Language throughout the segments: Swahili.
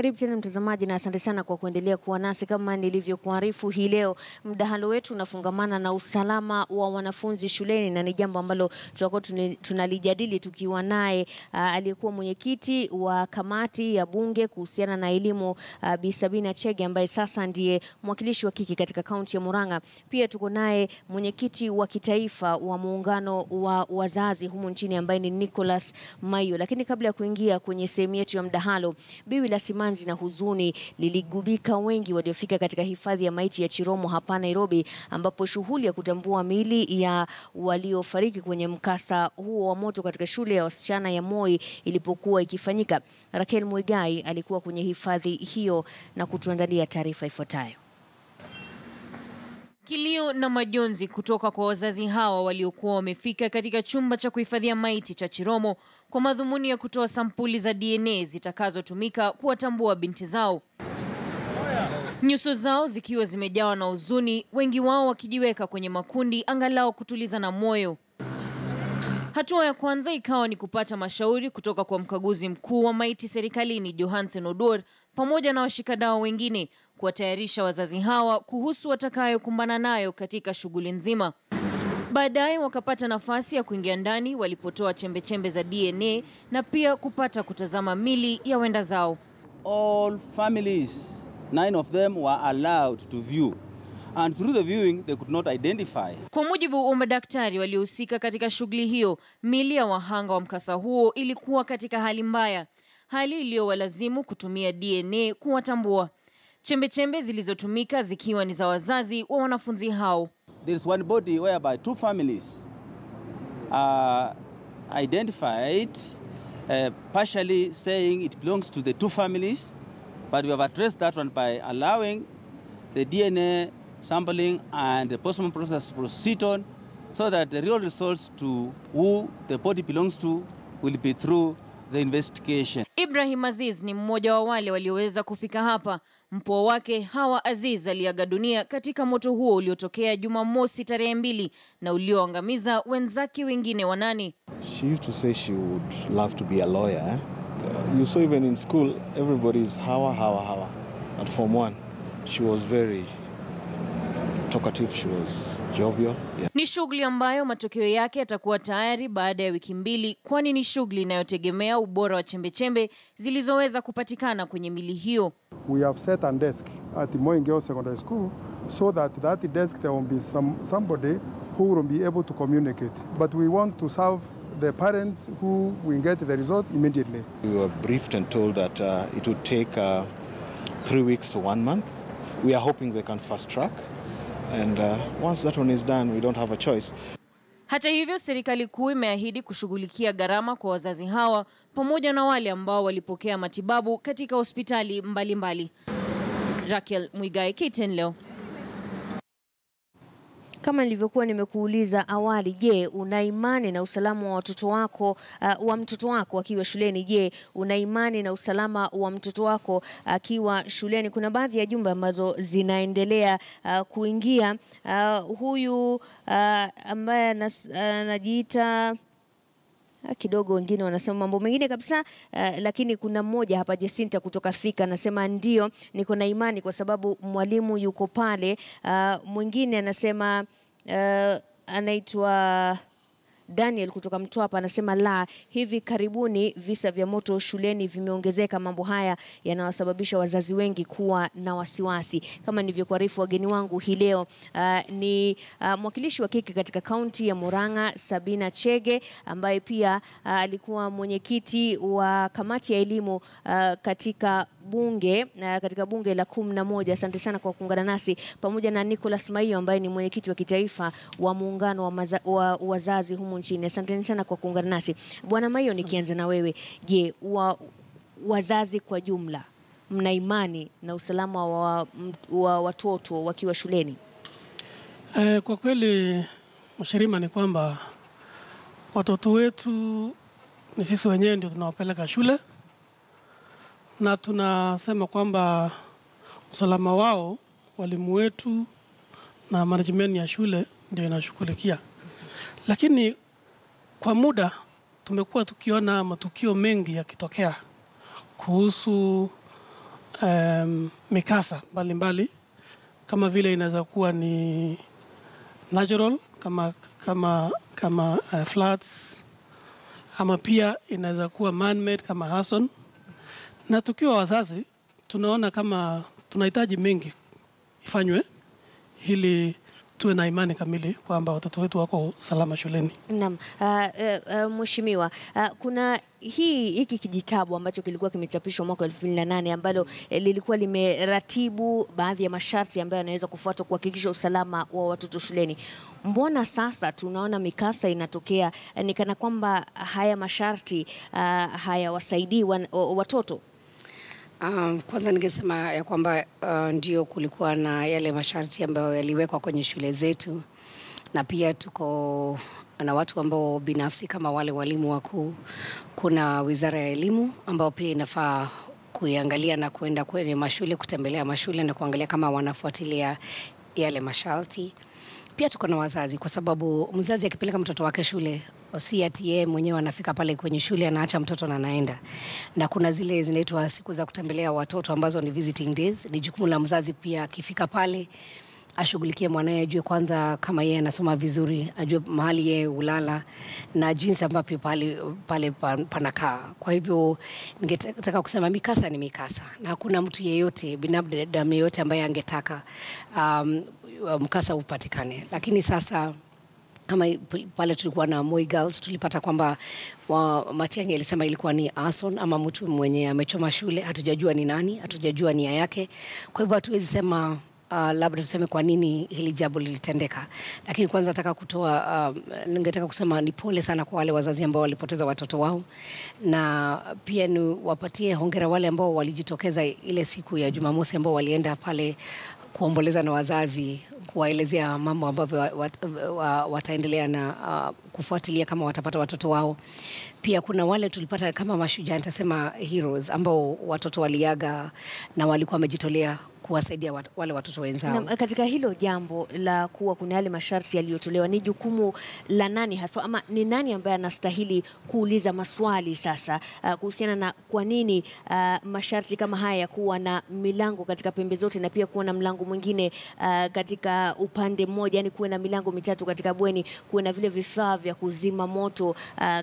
Karibu tena mtazamaji na asante sana kwa kuendelea kuwa nasi. Kama nilivyokuarifu, hii leo mdahalo wetu unafungamana na usalama wa wanafunzi shuleni, na ni jambo ambalo tutakuwa tunalijadili tukiwa naye aliyekuwa mwenyekiti wa kamati ya bunge kuhusiana na elimu Bi Sabina Chege, ambaye sasa ndiye mwakilishi wa kike katika kaunti ya Murang'a. Pia tuko naye mwenyekiti wa kitaifa wa muungano wa wazazi humu nchini ambaye ni Nicholas Mayo. Lakini kabla ya kuingia kwenye sehemu yetu ya mdahalo, biwi la simanzi na huzuni liligubika wengi waliofika katika hifadhi ya maiti ya Chiromo hapa Nairobi, ambapo shughuli ya kutambua miili ya waliofariki kwenye mkasa huo wa moto katika shule ya wasichana ya Moi ilipokuwa ikifanyika. Raquel Muigai alikuwa kwenye hifadhi hiyo na kutuandalia taarifa ifuatayo. Kilio na majonzi kutoka kwa wazazi hawa waliokuwa wamefika katika chumba cha kuhifadhia maiti cha Chiromo kwa madhumuni ya kutoa sampuli za DNA zitakazotumika kuwatambua binti zao. Nyuso zao zikiwa zimejawa na huzuni, wengi wao wakijiweka kwenye makundi angalau kutuliza na moyo. Hatua ya kwanza ikawa ni kupata mashauri kutoka kwa mkaguzi mkuu wa maiti serikalini Johansen Odor pamoja na washikadau wengine kuwatayarisha wazazi hawa kuhusu watakayokumbana nayo katika shughuli nzima. Baadaye wakapata nafasi ya kuingia ndani walipotoa chembe-chembe za DNA na pia kupata kutazama mili ya wenda zao. All families, 9 of them were allowed to view. And through the viewing, they could not identify. Kwa mujibu wa madaktari waliohusika katika shughuli hiyo, mili ya wahanga wa mkasa huo ilikuwa katika hali mbaya, hali iliyowalazimu kutumia DNA kuwatambua. Chembe-chembe zilizotumika zikiwa ni za wazazi wa wanafunzi hao. There is one body whereby 2 families are identified, partially saying it belongs to the 2 families, but we have addressed that one by allowing the DNA sampling and the postmortem process to proceed on, so that the real results to who the body belongs to will be through the investigation. Ibrahim Aziz ni mmoja wa wale walioweza kufika hapa. Mpwa wake Hawa Aziz aliaga dunia katika moto huo uliotokea Jumamosi tarehe 2 na ulioangamiza wenzake wengine 8. She used to say she would love to be a lawyer. You saw even in school, everybody is Hawa. At Form 1, she was very talkative, she was jovial. Yeah. Ni shughuli ambayo matokeo yake yatakuwa tayari baada ya wiki 2, kwani ni shughuli inayotegemea ubora wa chembe-chembe zilizoweza kupatikana kwenye mili hiyo. We have set a desk at the Moi Girls Secondary School so that desk there will be somebody who will be able to communicate. But we want to serve the parent who will get the result immediately. We were briefed and told that it would take 3 weeks to 1 month. We are hoping they can fast track. And once that one is done, we don't have a choice. Hata hivyo, serikali kuu imeahidi kushughulikia gharama kwa wazazi hawa pamoja na wale ambao walipokea matibabu katika hospitali mbalimbali. Raquel Muigai, KTN leo. Kama nilivyokuwa nimekuuliza awali, je, una imani na usalama wa watoto wako wa mtoto wako akiwa shuleni? Je, una imani na usalama wa mtoto wako akiwa shuleni? Kuna baadhi ya jumbe ambazo zinaendelea kuingia. Huyu ambaye anajiita kidogo, wengine wanasema mambo mengine kabisa, lakini kuna mmoja hapa Jacinta kutoka Thika anasema ndio, niko na imani kwa sababu mwalimu yuko pale. Mwingine anasema anaitwa Daniel kutoka Mtwapa anasema la, hivi karibuni visa vya moto shuleni vimeongezeka. Mambo haya yanawasababisha wazazi wengi kuwa na wasiwasi. Kama nilivyokuarifu, wageni wangu hii leo ni mwakilishi wa kike katika kaunti ya Murang'a Sabina Chege, ambaye pia alikuwa mwenyekiti wa kamati ya elimu katika bunge la 11. Asante sana kwa kuungana nasi, pamoja na Nicholas Mayo ambaye ni mwenyekiti wa kitaifa wa muungano wa wazazi humu nchini. Asante sana kwa kuungana nasi. Bwana Mayo, nikianza na wewe, je, wazazi kwa jumla mna imani na usalama wa watoto wakiwa shuleni? Kwa kweli mshirima ni kwamba watoto wetu ni sisi wenyewe ndio tunawapeleka shule, na tunasema kwamba usalama wao walimu wetu na management ya shule ndio inashughulikia. Lakini kwa muda tumekuwa tukiona matukio mengi yakitokea kuhusu mikasa mbalimbali kama vile inaweza kuwa ni natural kama floods, ama pia inaweza kuwa man-made kama arson. Na tukiwa wazazi tunaona kama tunahitaji mengi ifanywe ili tuwe na imani kamili kwamba watoto wetu wako salama shuleni. Naam, mheshimiwa, kuna hiki kijitabu ambacho kilikuwa kimechapishwa mwaka 2008 ambalo lilikuwa limeratibu baadhi ya masharti ambayo yanaweza kufuatwa kuhakikisha usalama wa watoto shuleni. Mbona sasa tunaona mikasa inatokea ni kana kwamba haya masharti hayawasaidii watoto? Kwanza ningesema ya kwamba ndio kulikuwa na yale masharti ambayo yaliwekwa kwenye shule zetu, na pia tuko na watu ambao binafsi kama wale walimu wakuu. Kuna Wizara ya Elimu ambao pia inafaa kuiangalia na kwenda kwenye mashule, kutembelea mashule na kuangalia kama wanafuatilia yale masharti. Pia tuko na wazazi, kwa sababu mzazi akipeleka mtoto wake shule, si ati yeye mwenyewe anafika pale kwenye shule anaacha mtoto na anaenda. Na kuna zile zinaitwa siku za kutembelea watoto ambazo ni visiting days. Ni jukumu la mzazi pia akifika pale ashughulikie mwanae, ajue kwanza kama yeye anasoma vizuri, ajue mahali yeye ulala na jinsi ambavyo pale panakaa. Kwa hivyo ningetaka kusema mikasa ni mikasa, na hakuna mtu yeyote, binadamu yeyote ambaye angetaka mkasa upatikane. Lakini sasa kama pale tulikuwa na Moi Girls, tulipata kwamba Matiang'i alisema ilikuwa ni arson ama mtu mwenye amechoma shule. Hatujajua ni nani, hatujajua nia yake. Kwa hivyo hatuwezi sema labda tuseme kwa nini hili jambo lilitendeka. Lakini kwanza ningetaka kusema ni pole sana kwa wale wazazi ambao walipoteza watoto wao, na pia ni wapatie hongera wale ambao walijitokeza ile siku ya Jumamosi ambao walienda pale kuomboleza na wazazi, kuwaelezea mambo ambavyo wataendelea na kufuatilia kama watapata watoto wao. Pia kuna wale tulipata kama mashujaa, nitasema heroes, ambao watoto waliaga na walikuwa wamejitolea kuwasaidia wale watoto wenzao. Na katika hilo jambo la kuwa kuna yale masharti yaliyotolewa, ni jukumu la nani haswa, ama ni nani ambaye anastahili kuuliza maswali sasa kuhusiana na kwa nini masharti kama haya ya kuwa na milango katika pembe zote na pia kuwa na mlango mwingine katika upande mmoja, yani kuwe na milango mitatu katika bweni, kuwe na vile vifaa vya kuzima moto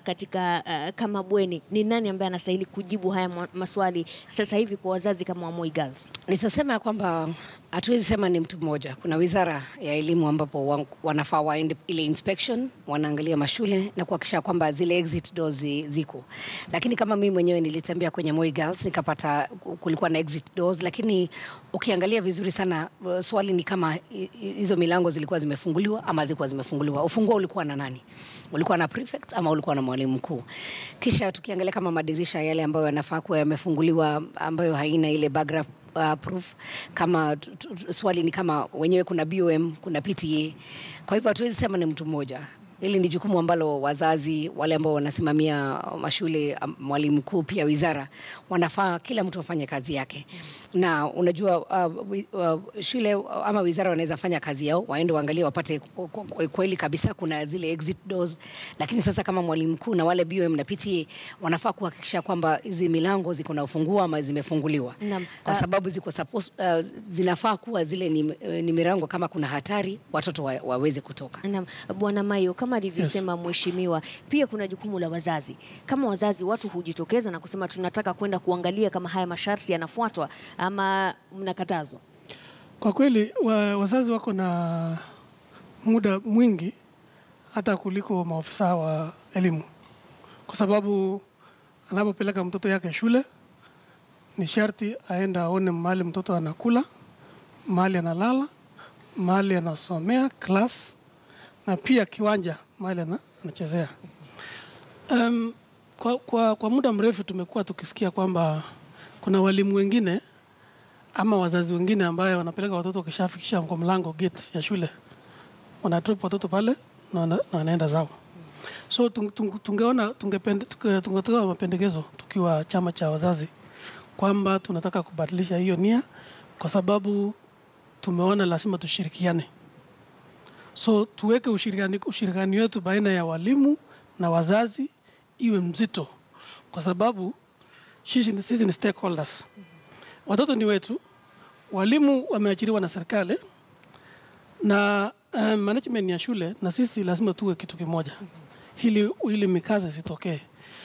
katika kama bweni? Ni nani ambaye anastahili kujibu haya maswali sasa hivi kwa wazazi kama wa Moi Girls? Nitasema kwamba hatuwezi sema ni mtu mmoja. Kuna Wizara ya Elimu ambapo wanafaa waende ile inspection, wanaangalia mashule na kuhakikisha kwamba zile exit doors ziko. Lakini kama mimi mwenyewe nilitembea kwenye Moi Girls nikapata kulikuwa na exit doors, lakini ukiangalia vizuri sana swali ni kama hizo milango zilikuwa zimefunguliwa ama zilikuwa zimefunguliwa. Ufunguo ulikuwa na nani? Ulikuwa na prefect ama ulikuwa na mwalimu mkuu? Kisha tukiangalia kama madirisha yale ambayo yanafaa kuwa yamefunguliwa ambayo haina ile background proof, kama swali ni kama wenyewe kuna BOM, kuna PTA. Kwa hivyo hatuwezi sema ni mtu mmoja. Hili ni jukumu ambalo wazazi, wale ambao wanasimamia mashule, mwalimu mkuu, pia wizara, wanafaa kila mtu afanye kazi yake. Na unajua shule ama wizara wanaweza fanya kazi yao, waende waangalie wapate kweli kabisa kuna zile exit doors. Lakini sasa kama mwalimu mkuu na wale BOM na PTA wanafaa kuhakikisha kwamba hizi milango ziko na ufunguo ama zimefunguliwa. Kwa sababu zinafaa kuwa zile ni milango kama kuna hatari watoto waweze kutoka. Naam, Bwana Mayo, kama alivyosema mheshimiwa, pia kuna jukumu la wazazi. Kama wazazi, watu hujitokeza na kusema tunataka kwenda kuangalia kama haya masharti yanafuatwa, ama mnakatazwa? Kwa kweli wazazi wako na muda mwingi hata kuliko maofisa wa elimu, kwa sababu anapopeleka mtoto yake shule ni sharti aenda aone mahali mtoto anakula, mahali analala, mahali anasomea class, na pia kiwanja mahali anachezea. Kwa muda mrefu tumekuwa tukisikia kwamba kuna walimu wengine ama wazazi wengine ambaye wanapeleka watoto kishafikisha kwa mlango gate ya shule, wanadrop watoto pale na wanaenda zao. So tungetoa mapendekezo tukiwa chama cha wazazi kwamba tunataka kubadilisha hiyo nia, kwa sababu tumeona lazima tushirikiane. So tuweke ushirikiano wetu baina ya walimu na wazazi iwe mzito, kwa sababu sisi ni stakeholders. watoto ni wetu, walimu wameajiriwa na serikali na management ya shule, na sisi lazima tuwe kitu kimoja ili mikaza isitokee,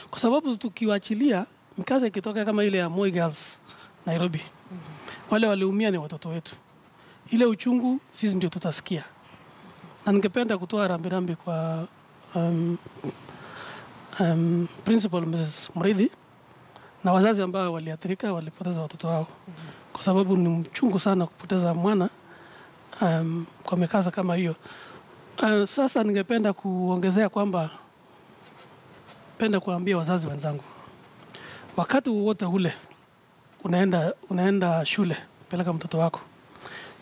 kwa sababu tukiwachilia mikaza ikitokea kama ile ya Moi Girls Nairobi, wale waliumia ni watoto wetu. Ile uchungu sisi ndio tutasikia. Na ningependa kutoa rambirambi kwa Principal Mrs. Murithi na wazazi ambao waliathirika, walipoteza watoto wao, kwa sababu ni mchungu sana kupoteza mwana kwa mikaza kama hiyo. Sasa ningependa kuongezea kwamba penda kuambia wazazi wenzangu, wakati wote ule unaenda shule, peleka mtoto wako.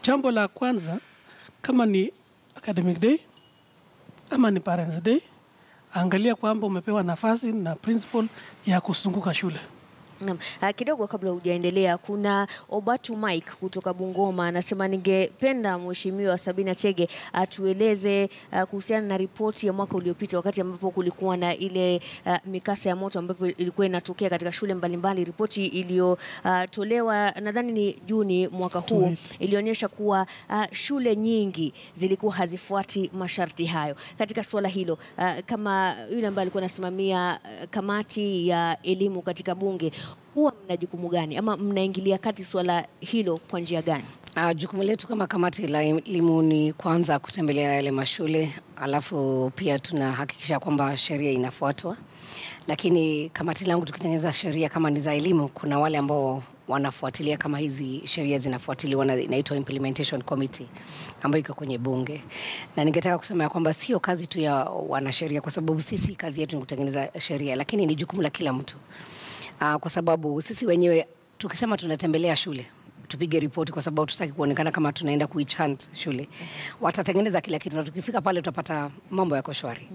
Jambo la kwanza, kama ni academic day ama ni parents day, angalia kwamba umepewa nafasi na principal ya kusunguka shule. Kidogo kabla hujaendelea, kuna Obatu Mike kutoka Bungoma anasema ningependa Mheshimiwa Sabina Chege atueleze kuhusiana na ripoti ya mwaka uliopita, wakati ambapo kulikuwa na ile mikasa ya moto ambapo ilikuwa inatokea katika shule mbalimbali. Ripoti iliyotolewa nadhani ni Juni mwaka huu ilionyesha kuwa shule nyingi zilikuwa hazifuati masharti hayo. Katika swala hilo, kama yule ambaye alikuwa anasimamia kamati ya elimu katika bunge, huwa mna jukumu gani ama mnaingilia kati swala hilo kwa njia gani? Jukumu letu kama kamati la elimu ni kwanza kutembelea yale mashule, alafu pia tunahakikisha kwamba sheria inafuatwa. Lakini kamati langu tukitengeneza sheria kama ni za elimu, kuna wale ambao wanafuatilia kama hizi sheria zinafuatiliwa, inaitwa implementation committee ambayo iko kwenye bunge. Na ningetaka kusema ya kwamba sio kazi tu ya wanasheria, kwa sababu sisi kazi yetu ni kutengeneza sheria, lakini ni jukumu la kila mtu. Kwa sababu sisi wenyewe tukisema tunatembelea shule, tupige ripoti, kwa sababu tutaki kuonekana kama tunaenda kuichant shule. Watatengeneza kila kitu na tukifika pale tutapata mambo yako shwari.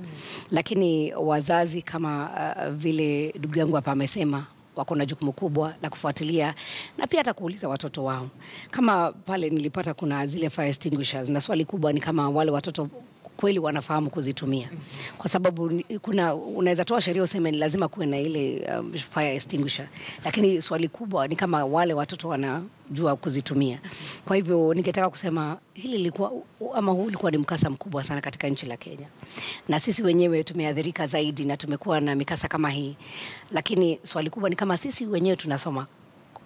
Lakini wazazi kama vile ndugu yangu hapa amesema, wako na jukumu kubwa la kufuatilia na pia hata kuuliza watoto wao. Kama pale nilipata kuna zile fire extinguishers, na swali kubwa ni kama wale watoto kweli wanafahamu kuzitumia. Kwa sababu unaweza toa sheria useme ni lazima kuwe na ile fire extinguisher, lakini swali kubwa ni kama wale watoto wanajua kuzitumia. Kwa hivyo ningetaka kusema hili lilikuwa huu ulikuwa ni mkasa mkubwa sana katika nchi la Kenya, na sisi wenyewe tumeathirika zaidi na tumekuwa na mikasa kama hii. Lakini swali kubwa ni kama sisi wenyewe tunasoma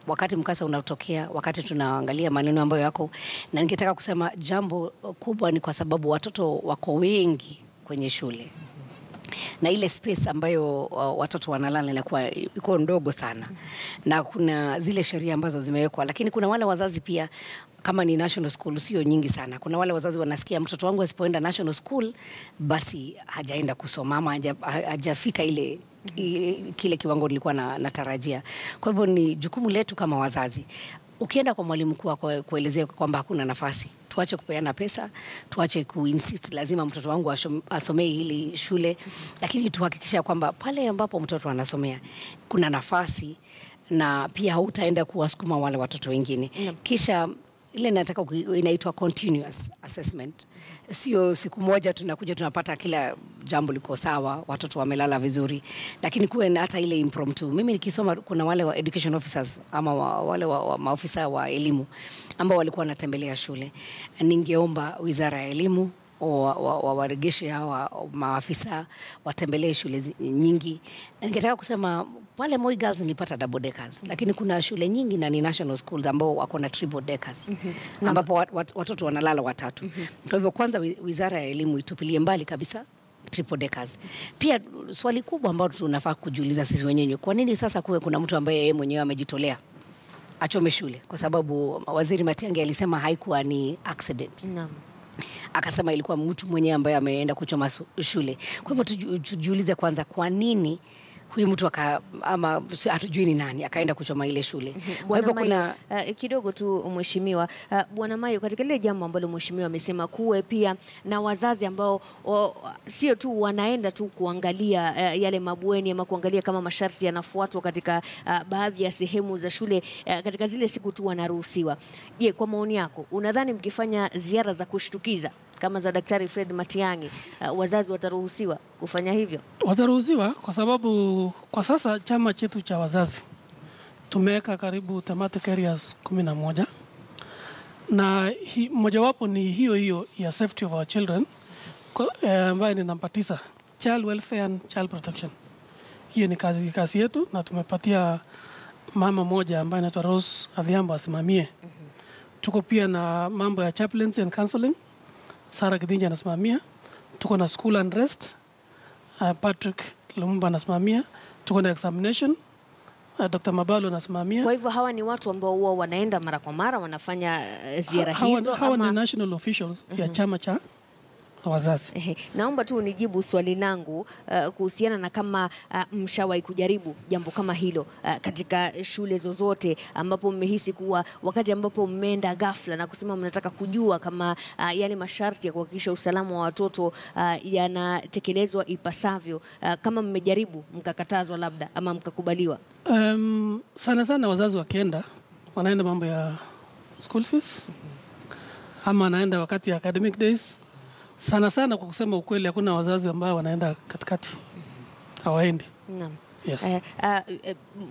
wakati mkasa unatokea, wakati tunaangalia maneno ambayo yako. Na ningetaka kusema jambo kubwa ni kwa sababu watoto wako wengi kwenye shule, na ile space ambayo watoto wanalala inakuwa iko ndogo sana, na kuna zile sheria ambazo zimewekwa. Lakini kuna wale wazazi pia, kama ni national school sio nyingi sana, kuna wale wazazi wanasikia mtoto wangu asipoenda national school basi hajaenda kusoma ama hajafika kile kiwango nilikuwa natarajia. Kwa hivyo ni jukumu letu kama wazazi. Ukienda kwa mwalimu mkuu kuelezea kwamba hakuna nafasi, tuache kupeana pesa, tuache kuinsist lazima mtoto wangu asomee hili shule, lakini tuhakikisha kwamba pale ambapo mtoto anasomea kuna nafasi, na pia hautaenda kuwasukuma wale watoto wengine. Kisha ile nataka inaitwa continuous assessment. Sio siku moja tunakuja tunapata kila jambo liko sawa, watoto wamelala vizuri, lakini kuwe hata ile impromptu. Mimi nikisoma kuna wale wa education officers ama wale wa maofisa wa elimu ambao walikuwa wanatembelea shule. Ningeomba Wizara ya Elimu waregeshe hawa maafisa watembelee shule nyingi. Na ningetaka kusema pale Moi Girls nilipata double deckers, lakini kuna shule nyingi na ni national schools ambao wako na triple deckers, ambapo watoto wanalala watatu. Kwa hivyo kwanza Wizara ya Elimu itupilie mbali kabisa triple deckers. Pia swali kubwa ambalo tunafaa kujiuliza sisi wenyewe, kwa nini sasa kuna mtu ambaye yeye mwenyewe amejitolea achome shule? Kwa sababu Waziri Matiang'i alisema haikuwa ni accident. Akasema ilikuwa mtu mwenyewe ambaye ameenda kuchoma shule. Kwa hivyo tujiulize kwanza, kwa nini huyu mtu ama hatujui ni nani akaenda kuchoma ile shule. Kwa hivyo kuna kidogo tu Mheshimiwa Bwana Mayo, katika ile jambo ambalo Mheshimiwa amesema kuwe pia na wazazi ambao sio tu wanaenda tu kuangalia yale mabweni ama kuangalia kama masharti yanafuatwa katika baadhi ya sehemu za shule katika zile siku tu wanaruhusiwa. Je, kwa maoni yako unadhani mkifanya ziara za kushtukiza kama za Daktari Fred Matiang'i, wazazi wataruhusiwa kufanya hivyo? Wataruhusiwa, kwa sababu kwa sasa chama chetu cha wazazi tumeweka karibu thematic areas 11 na mojawapo ni hiyo ya safety of our children ambayo ni namba 9, child welfare and child protection. Hiyo ni kazi yetu, na tumepatia mama moja ambaye anaitwa Rose Adhiambo asimamie. Tuko pia na mambo ya chaplaincy and counseling, Sara Kidinja anasimamia. Tuko na school and rest, Patrick Lumumba anasimamia. Tuko na examination, Dr. Mabalo anasimamia. Kwa hivyo hawa ni watu ambao huwa wanaenda mara kwa mara, wanafanya ziara hizo? Hawa ni national officials ya chama cha wazazi. Naomba tu unijibu swali langu kuhusiana na kama mshawahi kujaribu jambo kama hilo katika shule zozote ambapo mmehisi kuwa wakati ambapo mmeenda ghafla na kusema mnataka kujua kama yale masharti ya kuhakikisha usalama wa watoto yanatekelezwa ipasavyo, kama mmejaribu mkakatazwa labda ama mkakubaliwa? Sana wazazi wakienda wanaenda mambo ya school fees ama wanaenda wakati ya academic days. Sana kwa kusema ukweli, hakuna wazazi ambao wanaenda katikati, hawaendi. Naam. Yes.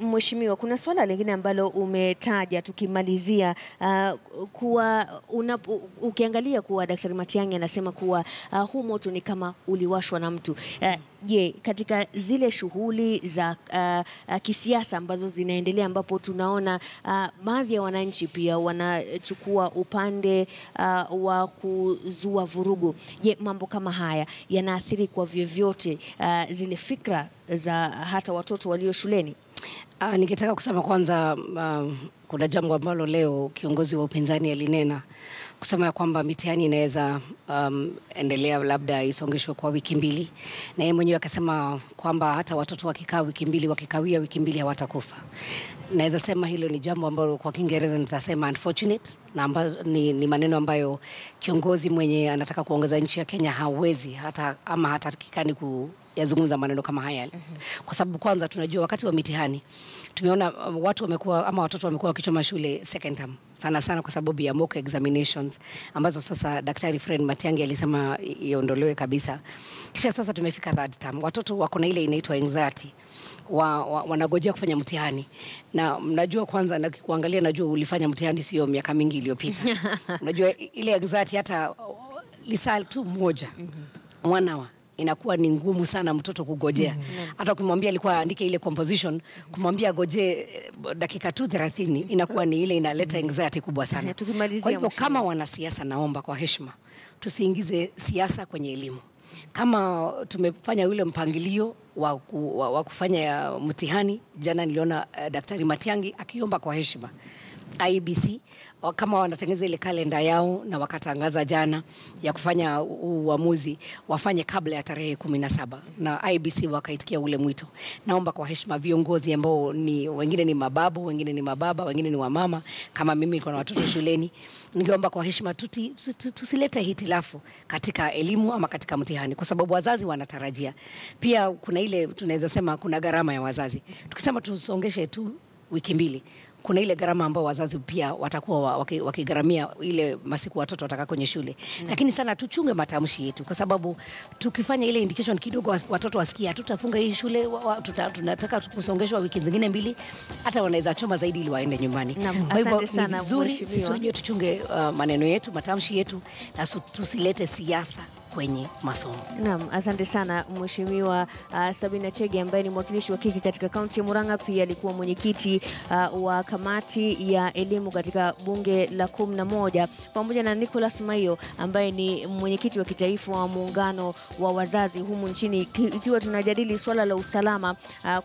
Mheshimiwa, kuna swala lingine ambalo umetaja tukimalizia, kuwa ukiangalia kuwa Daktari Matiang'i anasema kuwa huu moto ni kama uliwashwa na mtu. Je, katika zile shughuli za kisiasa ambazo zinaendelea, ambapo tunaona baadhi ya wananchi pia wanachukua upande wa kuzua vurugu, je, mambo kama haya yanaathiri kwa vyovyote zile fikra za hata watoto walio shuleni? Nikitaka kusema kwanza, kuna jambo ambalo leo kiongozi wa upinzani alinena kusema kwamba mitihani inaweza endelea labda isongeshwe kwa wiki 2, na yeye mwenyewe akasema kwamba hata watoto wakikaa wiki 2, wakikawia wiki 2 hawatakufa. Naweza sema hilo ni jambo ambalo kwa Kiingereza nitasema unfortunate, na ambayo ni maneno ambayo kiongozi mwenye anataka kuongeza nchi ya Kenya hawezi hata kikani kuyazungumza maneno kama haya. Kwa sababu kwanza tunajua wakati wa mitihani tumeona watoto wamekuwa wakichoma shule second term sana kwa sababu ya mock examinations ambazo sasa Daktari Fred Matiang'i alisema iondolewe kabisa. Kisha sasa tumefika third term, watoto wako na ile inaitwa anxiety, wanagojea kufanya mtihani. Na mnajua kwanza, na kuangalia najua ulifanya mtihani sio miaka mingi iliyopita. Unajua ile anxiety hata lisali tu moja 1 hour inakuwa ni ngumu sana mtoto kugojea. Hata ukimwambia alikuwa andike ile composition, kumwambia goje dakika 30 inakuwa ni ile inaleta anxiety kubwa sana. Kwa hivyo kama wanasiasa, naomba kwa heshima tusiingize siasa kwenye elimu. Kama tumefanya ule mpangilio wa kufanya mtihani, jana niliona Daktari Matiang'i akiomba kwa heshima IEBC kama wanatengeneza ile kalenda yao na wakatangaza jana ya kufanya uamuzi, wafanye kabla ya tarehe 17, na IEBC wakaitikia ule mwito. Naomba kwa heshima viongozi ambao ni wengine ni mababu, wengine ni mababa, wengine ni wamama, kama mimi niko na watoto shuleni, ningeomba kwa heshima tusilete hitilafu katika elimu ama katika mtihani, kwa sababu wazazi wanatarajia. Pia kuna ile tunaweza sema kuna gharama ya wazazi. Tukisema tusongeshe tu wiki 2, kuna ile gharama ambao wazazi pia watakuwa wakigharamia ile masiku watoto wataka kwenye shule. Lakini sana tuchunge matamshi yetu, kwa sababu tukifanya ile indication kidogo watoto wasikia tutafunga hii shule, tunataka kusongeshwa wiki zingine 2, hata wanaweza choma zaidi ili waende nyumbani. Kwa hivyo ni vizuri sisi wenyewe tuchunge maneno yetu, matamshi yetu, na tusilete siasa kwenye masomo. Naam, asante sana Mheshimiwa Sabina Chege ambaye ni mwakilishi wa kike katika kaunti ya Murang'a, pia alikuwa mwenyekiti wa kamati ya elimu katika bunge la 11, pamoja na Nicholas Maiyo ambaye ni mwenyekiti wa kitaifa wa muungano wa wazazi humu nchini, ikiwa tunajadili swala la usalama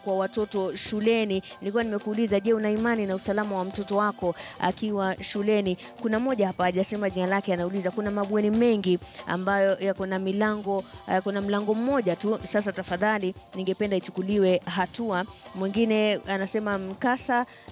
kwa watoto shuleni. Nilikuwa nimekuuliza, je, una imani na usalama wa mtoto wako akiwa shuleni? Kuna mmoja hapa hajasema jina lake, anauliza kuna mabweni mengi ambayo kuna mlango mmoja tu, sasa tafadhali ningependa ichukuliwe hatua. Mwingine anasema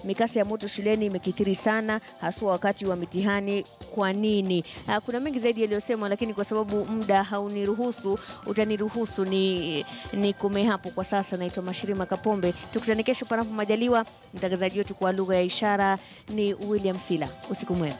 mikasa ya moto shuleni imekithiri sana, haswa wakati wa mitihani. Kwa nini? Kuna mengi zaidi yaliyosema, lakini kwa sababu muda hauniruhusu, utaniruhusu ni kume hapo kwa sasa. Naitwa Mashirima Kapombe, tukutane kesho panapo majaliwa. Mtangazaji wetu kwa lugha ya ishara ni William Sila. Usiku mwema.